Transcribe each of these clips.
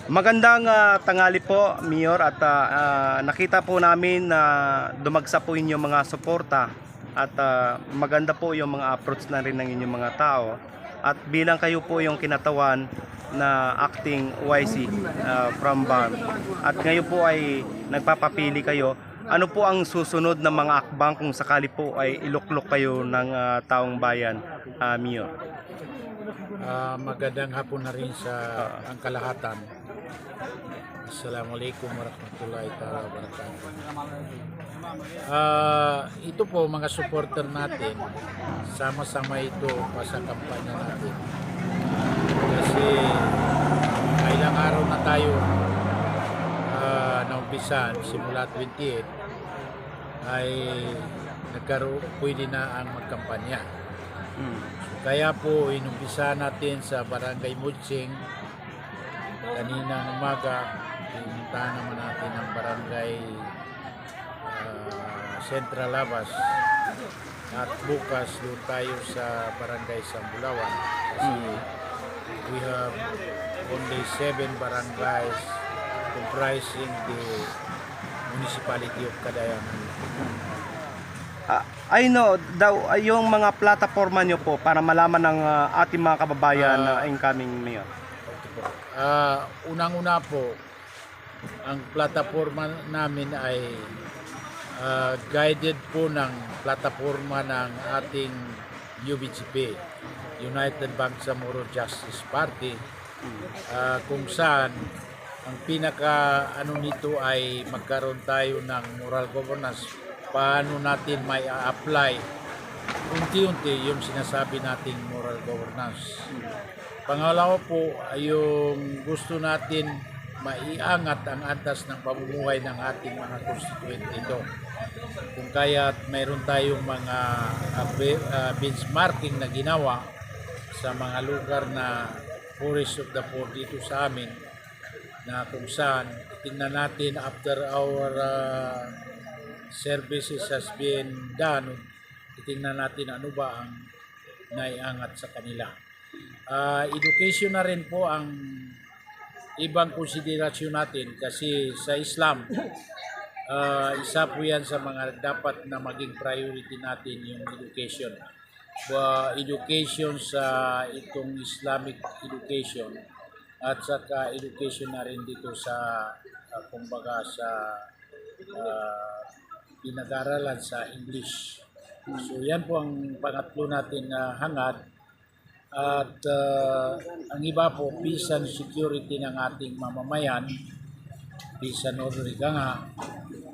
Magandang tanghali po, Mayor, at nakita po namin na dumagsa po inyong mga suporta at maganda po yung mga approach na rin ng inyong mga tao. At bilang kayo po yung kinatawan na acting YC from BARM at ngayon po ay nagpapapili kayo, ano po ang susunod na mga akbang kung sakali po ay iluklok kayo ng taong bayan, Mayor? Magandang hapon na rin sa ang kalahatan. Assalamualaikum warahmatullahi wabarakatuh. Ito po mga supporter natin, sama-sama ito pa sa kampanya natin. Kasi ilang araw na tayo naumpisan, simula 28 ay pwede na ang magkampanya. Kaya po inumpisa natin sa Barangay Mudsing. Kaninang umaga, pinuntahan naman natin ang Barangay Central Labas. At bukas doon tayo sa Barangay Sambulawan. Kasi we have only 7 barangays comprising the municipality of Cagayan. I know daw yung mga plataforma nyo po para malaman ng ating mga kababayan na incoming, Mayor. Unang-una po, ang plataforma namin ay guided po ng plataforma ng ating UBGP, United Bangsamoro Justice Party, kung saan ang pinaka nito ay magkaroon tayo ng moral governance. Paano natin may apply unti-unti yung sinasabi nating moral governance. Pangalawa po ay yung gusto natin maiangat ang antas ng pamumuhay ng ating mga constituent dito. Kung kaya mayroon tayong mga benchmarking na ginawa sa mga lugar na poorest of the poor dito sa amin, na kung saan tingnan natin after our services has been done, titingnan natin ano ba ang naiangat sa kanila. Education na rin po ang ibang konsiderasyon natin kasi sa Islam, isa po yan sa mga dapat na maging priority natin yung education. Education sa itong Islamic education at saka education na rin dito sa kumbaga sa pinag-aralan sa English. So yan po ang pangatlo natin na hangad. At ang iba po, peace and security ng ating mamamayan. Peace and order nga.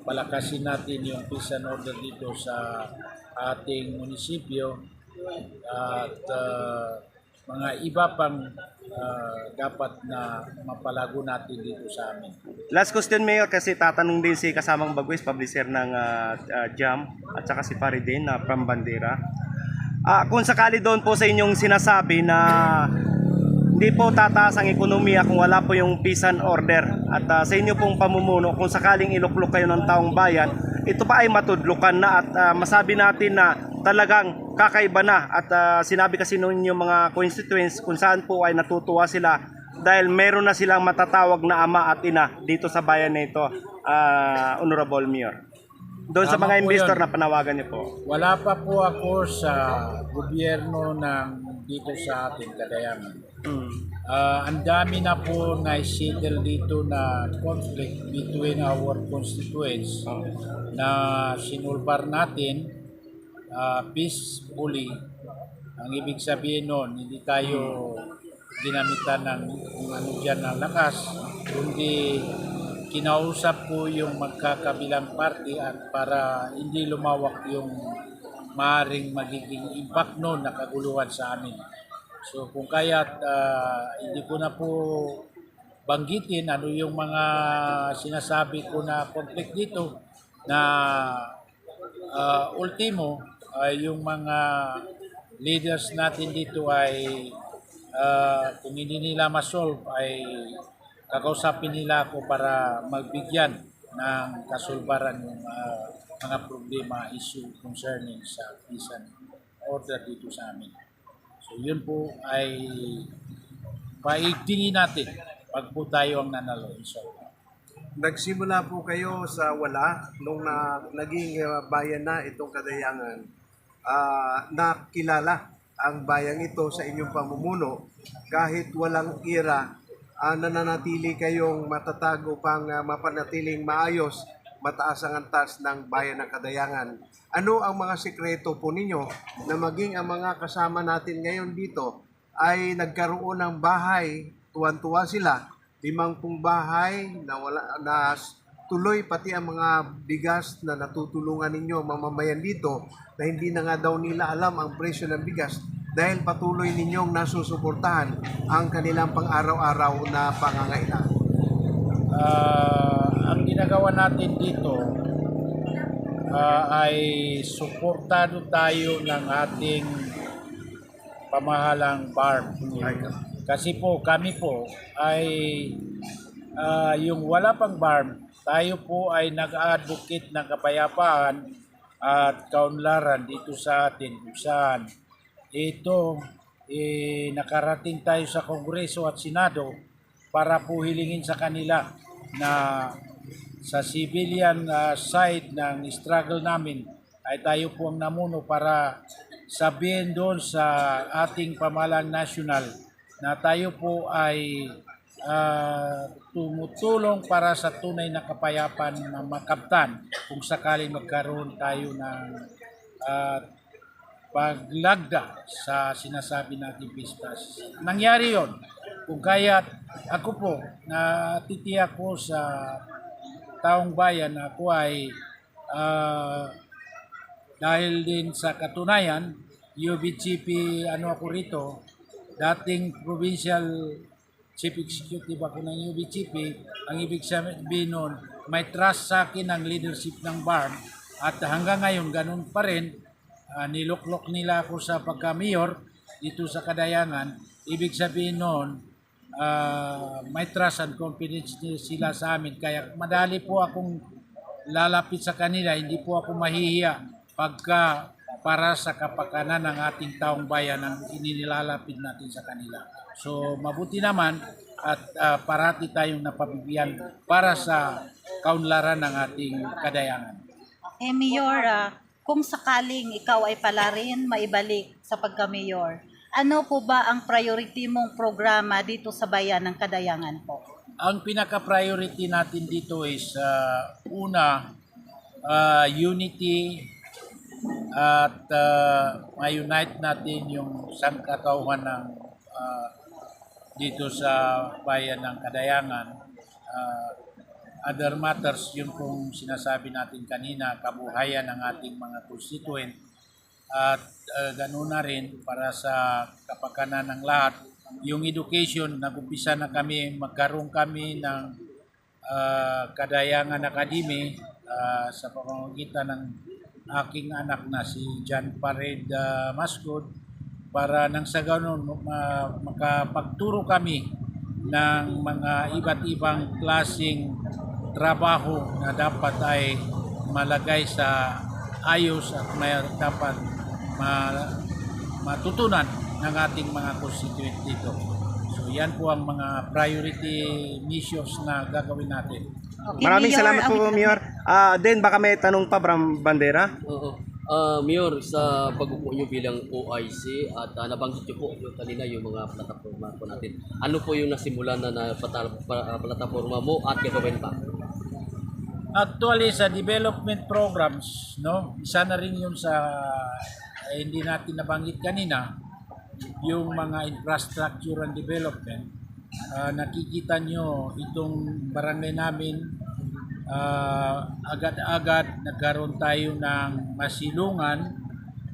Palakasin natin yung peace and order dito sa ating munisipyo. At mga iba pang dapat na mapalago natin dito sa amin. Last question, Mayor, kasi tatanong din si kasamang Bagwis, publisher ng JAM, at saka si Faridin na from Bandera. Kung sakali doon po sa inyong sinasabi na hindi po tataas ang ekonomiya kung wala po yung peace and order, at sa inyo pong pamumuno, kung sakaling iluklok kayo ng taong bayan, ito pa ay matudlukan na at masabi natin na talagang kakaiba na. At sinabi kasi noon yung mga constituents kung saan po ay natutuwa sila dahil meron na silang matatawag na ama at ina dito sa bayan na ito, Honorable Mayor. Doon sa mga investor na panawagan niyo po. Wala pa po ako sa gobyerno ng dito sa ating Cagayan. Ang dami na po na-settle dito na conflict between our constituents na sinulbar natin peacefully. Ang ibig sabihin nun, hindi tayo ginamitan ng kung ano dyan ng lakas, kundi kinausap ko yung magkakabilang party at para hindi lumawak yung maaaring magiging impact nun na kaguluhan sa amin. So kung kaya't hindi ko na po banggitin ano yung mga sinasabi ko na conflict dito na ultimo yung mga leaders natin dito ay kung hindi nila masolve ay kakausapin nila ako para magbigyan ng kasulbaran yung mga problema, issue concerning sa peace and order dito sa amin. So yun po ay paigtingin natin pag po tayo ang nanalo. Inshallah. Nagsimula po kayo sa wala nung naging bayan na itong Kadayangan. Nakilala ang bayang ito sa inyong pamumuno kahit walang ira, nananatili kayong matatag upang mapanatiling maayos, mataas ang antas ng bayan ng Kadayangan. Ano ang mga sikreto po ninyo na maging ang mga kasama natin ngayon dito ay nagkaroon ng bahay, tuwan-tuwa sila, 50 bahay na tuloy, pati ang mga bigas na natutulungan ninyo mamamayan dito na hindi na nga daw nila alam ang presyo ng bigas dahil patuloy ninyong nasusuportahan ang kanilang pang-araw-araw na pangangailangan. Ang ginagawa natin dito ay suportado tayo ng ating pamahalang farm. Kasi po kami po ay yung wala pang farm, tayo po ay nag-advocate ng kapayapaan at kaunlaran dito sa atin kung saan ito nakarating tayo sa Kongreso at Senado para po hilingin sa kanila na sa civilian side ng struggle namin ay tayo po ang namuno para sabihin doon sa ating pamahalang nasyonal na tayo po ay tumutulong para sa tunay na kapayapaan na makamtan kung sakaling magkaroon tayo ng paglagda sa sinasabi nating pistas. Nangyari yon. Kung kaya't ako po, natitiyak ko sa taong bayan na ako ay dahil din sa katunayan, UBGP, ako rito, dating provincial chief executive ako ng UBGP, ang ibig sabihin nun, may trust sa akin ang leadership ng BARM at hanggang ngayon ganun pa rin, niluklok nila ako sa pagka-mayor dito sa Kadayangan. Ibig sabihin nun, may trust and confidence sila sa amin, kaya madali po akong lalapit sa kanila, hindi po ako mahihiya pagka para sa kapakanan ng ating taong bayan ang inilalapit natin sa kanila. So mabuti naman at parati tayong napabigyan para sa kaunlaran ng ating Kadayangan. Mayor, kung sakaling ikaw ay pala rin maibalik sa pagka-mayor, ano po ba ang priority mong programa dito sa bayan ng Kadayangan po? Ang pinaka-priority natin dito is unity at ma-unite natin yung sangkatauhan ng dito sa bayan ng Kadayangan. Other matters, yung kung sinasabi natin kanina, kabuhayan ng ating mga constituent at ganoon na rin para sa kapakanan ng lahat. Yung education, nag-umpisa na kami, magkaroon kami ng Kadayangan Academy sa pamamagitan ng aking anak na si John Pared Mascud para nang sa ganoon makapagturo kami ng mga iba't ibang klaseng trabaho na dapat ay malagay sa ayos at may dapat matutunan ng ating mga constituent dito. So yan po ang mga priority missions na gagawin natin. Okay, Maraming Mayor, salamat po, Mayor. Den, baka may tanong pa, Bram Bandera? Oo. Mayor, sa pag-upo nyo bilang OIC at nabanggit nyo po yung kanina yung mga plataforma po natin. Ano po yung nasimulan na plataforma mo at gagawin pa? Actually sa development programs, no, isa na rin yun sa hindi natin nabanggit kanina, yung mga infrastructure and development. Nakikita nyo itong barangay namin, agad-agad nagkaroon tayo ng masilungan.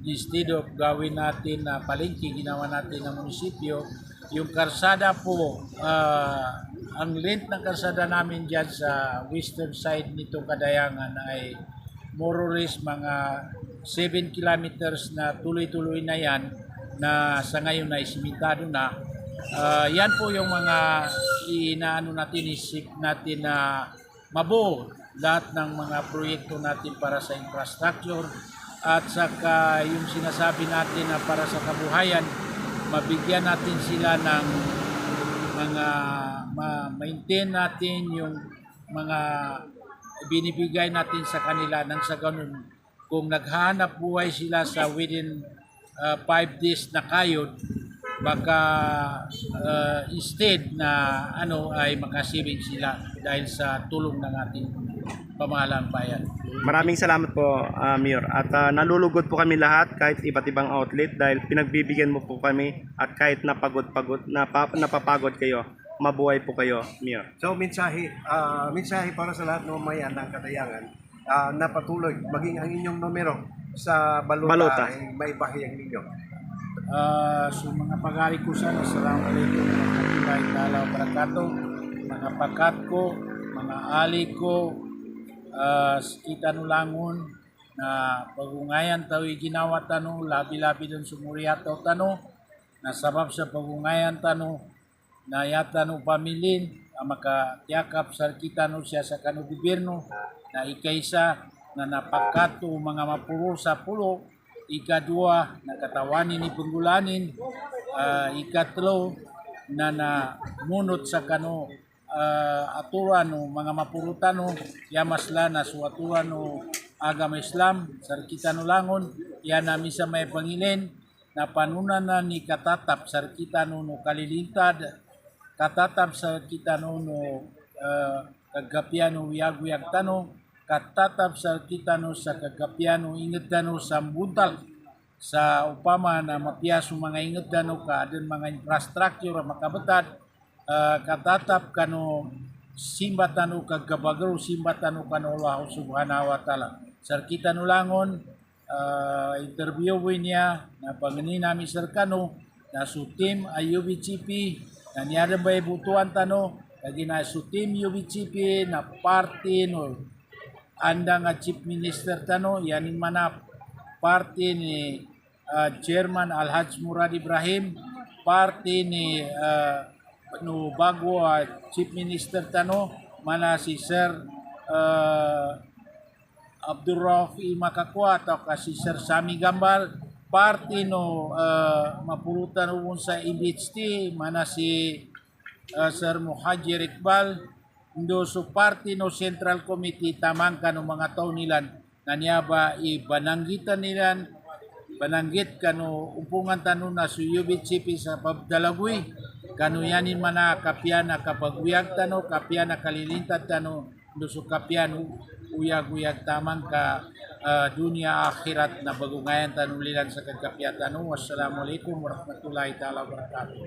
Instead of gawin natin na palengke, ginawa natin ng munisipyo. Yung karsada po, ang length ng karsada namin dyan sa western side nitong Kadayangan ay more or less mga 7 kilometers na tuloy-tuloy na yan na sa ngayon ay simentado na. Yan po yung mga inaano natin, isip natin na mabuo lahat ng mga proyekto natin para sa infrastructure at saka yung sinasabi natin na para sa kabuhayan, mabigyan natin sila ng maintain natin yung mga binibigay natin sa kanila nang sa ganun kung naghahanap buhay sila sa within 5 days na kayod, baka instead na ay makasibing sila dahil sa tulong ng ating pamahalaan bayan. Maraming salamat po, Mayor. At nalulugod po kami lahat kahit iba't ibang outlet dahil pinagbibigyan mo po kami at kahit napapagod kayo, mabuhay po kayo, Mayor. So mensahe para sa lahat ng mamayan ng Kadayangan na patuloy maging ang inyong numero sa balota, Balota. ay maibahayag ninyo. So mga pagari ko sana, assalamualaikum warahmatullahi taala wabarakatuh. Mga pakat ko, mga ali ko, kita nulangon na pagungayan tawi ginawa tano, labi-labi dun sumuriataw tano, na sabab sa pagungayan tano, na yata no pamilin, makatiyakap sa kita no siya sa kano gobyerno, na ikaysa na napakato mga mapuro sa pulo, ikadua na katawanin ni penggulanin, ikatlo na namunot sa kano aturan no mga mapurutano yamasla na suaturan no agama Islam sa kita no langon yan nami sa may pangilin na panunan na ni katatap sa kita no kalilintad, katatap sa kita no kagapyan no wiyag-wiyag tano, katatap sa kita no sa kagapyan no ingat tano sa buntal sa upama na mapiaso mga ingat tano ka adun mga infrastructure makabatad, katatap kano simba tano kagabagro simba tano kano Allah subhanahu wa ta'ala sa kita no langon. Interview niya na pangani namin sir kano na su team ay UBCP na niyada ba ibutuan tano lagi na su team UBCP na party no anda nga chief minister tano yanin manap party ni chairman Alhaj Murad Ibrahim, party ni no bago chief minister tano mana si sir Abdurrafi Makakwa atau kasi Sir Sami Gambal, party no mapulutan mo sa IBHT mana si Sir Muhajir Iqbal, ndo so party no Central Committee tamang kano mga tao nilan nanyaba ibananggitan nilan bananggit kano umpungan tano na su UBCP sa pabdalagoy kano yanin mana kapyan na kapaguyag tano kapyan na kalilintad tano ndo so kapyan uyag-uyag tamang ka dunia akhirat na bagungayan tanulilan sa kagkapyatan. Wassalamualaikum warahmatullahi taala wabarakatuh.